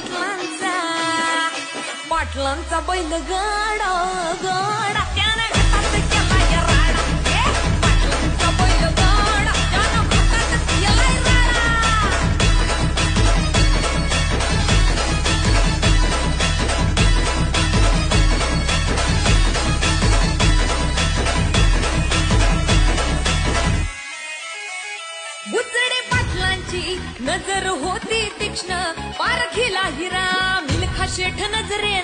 पाटलांचा पाटलांचा बैलगाडा गाडा त्यानं घाटात केलाय राडा पाटलांचा बैलगाडा त्यानं घाटात केलाय राडा उचडे पाटलांची नजर होती तीक्ष्ण पारखीला हिरा मिल्खा शेठ नजरे